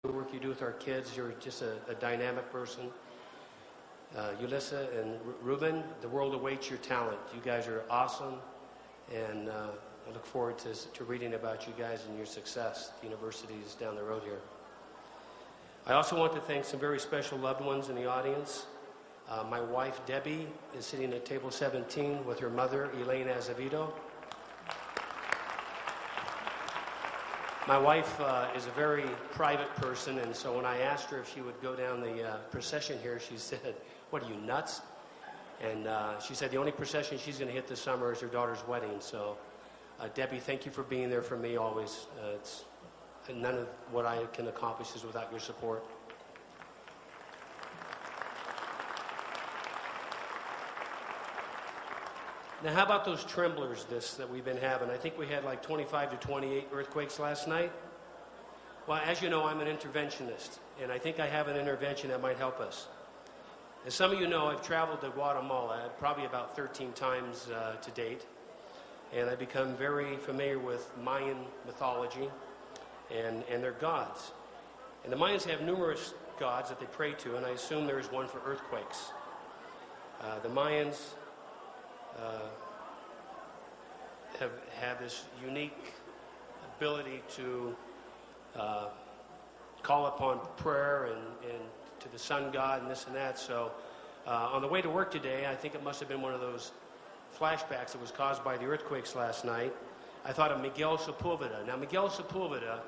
the work you do with our kids. You're just a dynamic person. Yulissa and Ruben, the world awaits your talent. You guys are awesome, and I look forward to reading about you guys and your success at the universities down the road here. I also want to thank some very special loved ones in the audience. My wife, Debbie, is sitting at table 17 with her mother, Elaine Azevedo. My wife is a very private person, and so when I asked her if she would go down the procession here, she said, "What are you, nuts?" And she said the only procession she's going to hit this summer is her daughter's wedding. So, Debbie, thank you for being there for me always. None of what I can accomplish is without your support. Now, how about those tremblers that we've been having? I think we had like 25 to 28 earthquakes last night. Well, as you know, I'm an interventionist, and I think I have an intervention that might help us. As some of you know, I've traveled to Guatemala probably about 13 times to date, and I've become very familiar with Mayan mythology and their gods. And the Mayans have numerous gods that they pray to, and I assume there is one for earthquakes. The Mayans have this unique ability to call upon prayer and to the sun god and this and that. So on the way to work today, I think it must have been one of those flashbacks that was caused by the earthquakes last night. I thought of Miguel Sepulveda. Now, Miguel Sepulveda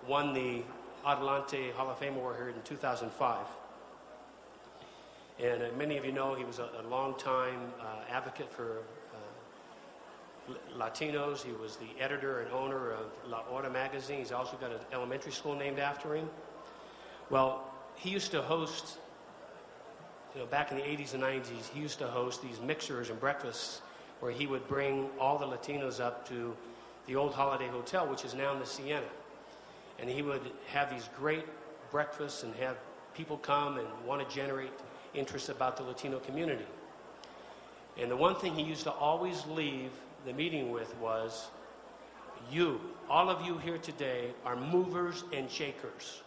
won the Adelante Hall of Fame Award here in 2005. And many of you know he was a long-time advocate for Latinos. He was the editor and owner of La Hora magazine. He's also got an elementary school named after him. Well, he used to host, back in the 80s and 90s, he used to host these mixers and breakfasts where he would bring all the Latinos up to the old Holiday Hotel, which is now in the Sienna. And he would have these great breakfasts and have people come and want to generate interest about the Latino community. And the one thing he used to always leave the meeting with was, all of you here today are movers and shakers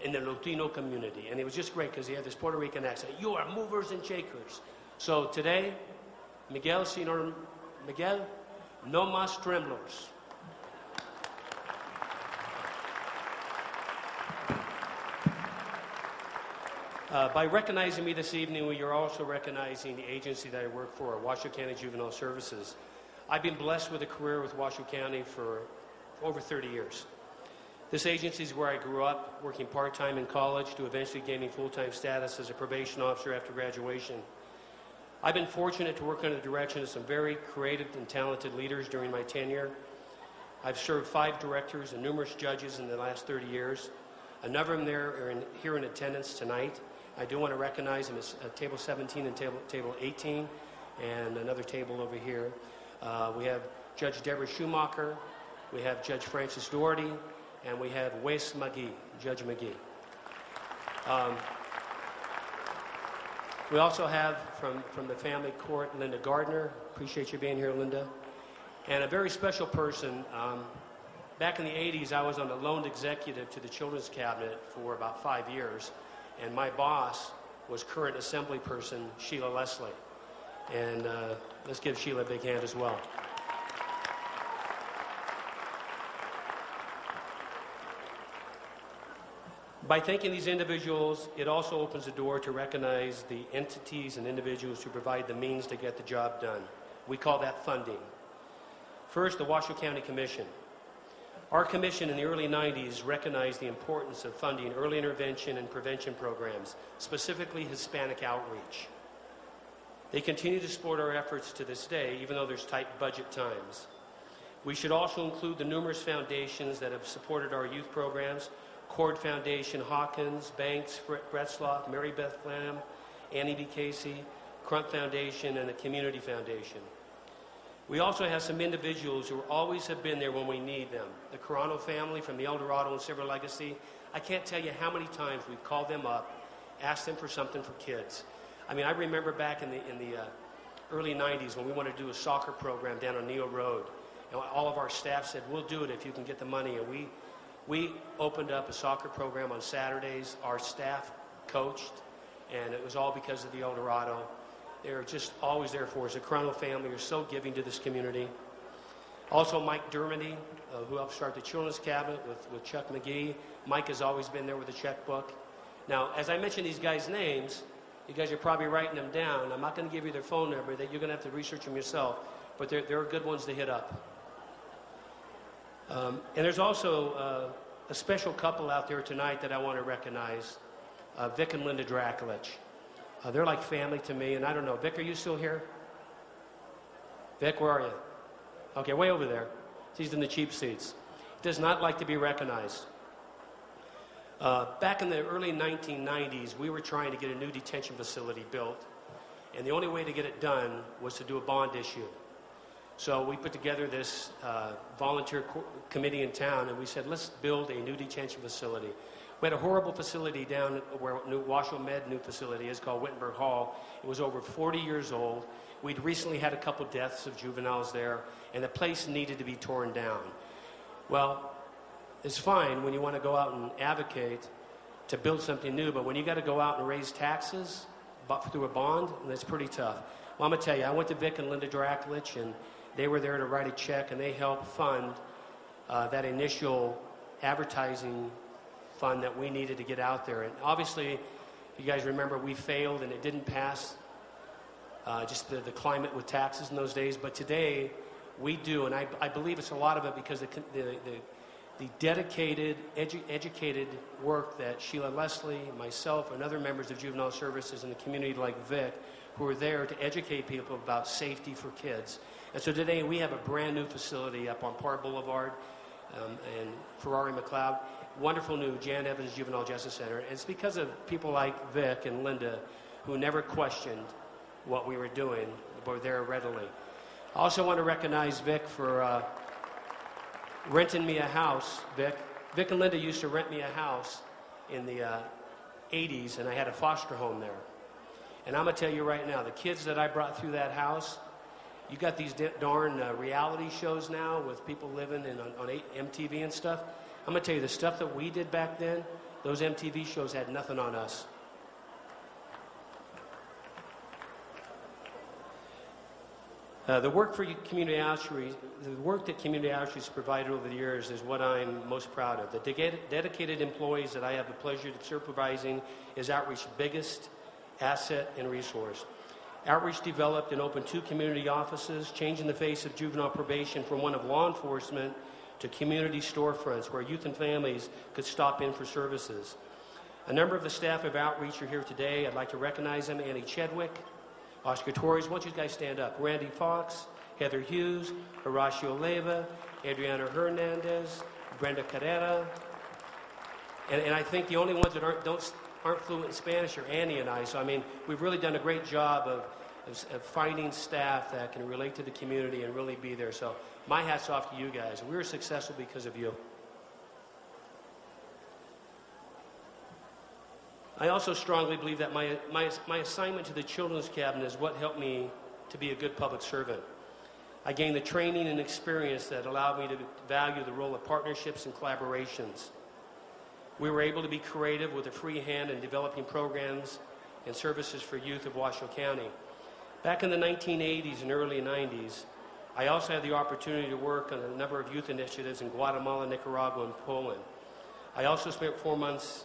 in the Latino community. And it was just great because he had this Puerto Rican accent. You are movers and shakers. So today, Miguel, no más tremblors. By recognizing me this evening, you're also recognizing the agency that I work for, Washoe County Juvenile Services. I've been blessed with a career with Washoe County for over 30 years. This agency is where I grew up, working part-time in college to eventually gaining full-time status as a probation officer after graduation. I've been fortunate to work under the direction of some very creative and talented leaders during my tenure. I've served 5 directors and numerous judges in the last 30 years. A number of them are here in attendance tonight. I do want to recognize them as table 17 and table 18, and another table over here. We have Judge Deborah Schumacher, we have Judge Francis Doherty, and we have Wes McGee, Judge McGee. We also have from the family court, Linda Gardner. Appreciate you being here, Linda. And a very special person. Back in the 80s, I was on the loaned executive to the Children's Cabinet for about 5 years. And my boss was current assembly person, Sheila Leslie. And let's give Sheila a big hand as well. By thanking these individuals, it also opens the door to recognize the entities and individuals who provide the means to get the job done. We call that funding. First, the Washoe County Commission. Our commission in the early 90s recognized the importance of funding early intervention and prevention programs, specifically Hispanic outreach. They continue to support our efforts to this day, even though there's tight budget times. We should also include the numerous foundations that have supported our youth programs: Cord Foundation, Hawkins, Banks, Bretzloff, Mary Beth Flam, Annie B. Casey, Crump Foundation, and the Community Foundation. We also have some individuals who always have been there when we need them. The Carano family from the El Dorado and Silver Legacy. I can't tell you how many times we've called them up, asked them for something for kids. I mean, I remember back in the early 90s when we wanted to do a soccer program down on Neal Road. And all of our staff said, we'll do it if you can get the money. And We opened up a soccer program on Saturdays. Our staff coached, and it was all because of the El Dorado. They're just always there for us. The Coronel family are so giving to this community. Also, Mike Dermody, who helped start the Children's Cabinet with Chuck McGee. Mike has always been there with a checkbook. Now, as I mentioned these guys' names, you guys are probably writing them down. I'm not going to give you their phone number. That you're going to have to research them yourself, but they're good ones to hit up. And there's also a special couple out there tonight that I want to recognize, Vic and Linda Drakulich. They're like family to me, and I don't know. Vic, are you still here? Vic, where are you? Okay, way over there. He's in the cheap seats. He does not like to be recognized. Back in the early 1990s, we were trying to get a new detention facility built, and the only way to get it done was to do a bond issue. So we put together this volunteer committee in town, and we said, let's build a new detention facility. We had a horrible facility down where Washoe Med new facility is, called Wittenberg Hall. It was over 40 years old. We'd recently had a couple deaths of juveniles there, and the place needed to be torn down. Well, it's fine when you want to go out and advocate to build something new, but when you got to go out and raise taxes through a bond, that's pretty tough. Well, I'm going to tell you, I went to Vic and Linda Drakulich, and they were there to write a check, and they helped fund that initial advertising fund that we needed to get out there. And obviously, if you guys remember, we failed and it didn't pass, just the climate with taxes in those days. But today, we do, and I believe it's a lot of it because the dedicated, educated work that Sheila Leslie, myself, and other members of juvenile services in the community like Vic, who are there to educate people about safety for kids. And so today we have a brand new facility up on Parr Boulevard and Ferrari McLeod. Wonderful new Jan Evans Juvenile Justice Center. And it's because of people like Vic and Linda who never questioned what we were doing, but were there readily. I also want to recognize Vic for renting me a house. Vic and Linda used to rent me a house in the 80s, and I had a foster home there. And I'm going to tell you right now, the kids that I brought through that house, you got these darn reality shows now with people living on MTV and stuff. I'm going to tell you, the stuff that we did back then, those MTV shows had nothing on us. The work for community outreach, the work that community outreach has provided over the years is what I'm most proud of. The dedicated employees that I have the pleasure of supervising is Outreach's biggest asset and resource. Outreach developed and opened 2 community offices, changing the face of juvenile probation from one of law enforcement to community storefronts where youth and families could stop in for services. A number of the staff of Outreach are here today. I'd like to recognize them: Annie Chedwick, Oscar Torres. Why don't you guys stand up? Randy Fox, Heather Hughes, Horacio Leyva, Adriana Hernandez, Brenda Carrera. And I think the only ones that aren't fluent in Spanish are Annie and I. So, I mean, we've really done a great job of finding staff that can relate to the community and really be there. So my hat's off to you guys. We were successful because of you. I also strongly believe that my assignment to the Children's Cabinet is what helped me to be a good public servant. I gained the training and experience that allowed me to value the role of partnerships and collaborations. We were able to be creative with a free hand in developing programs and services for youth of Washoe County. Back in the 1980s and early 90s, I also had the opportunity to work on a number of youth initiatives in Guatemala, Nicaragua, and Poland. I also spent 4 months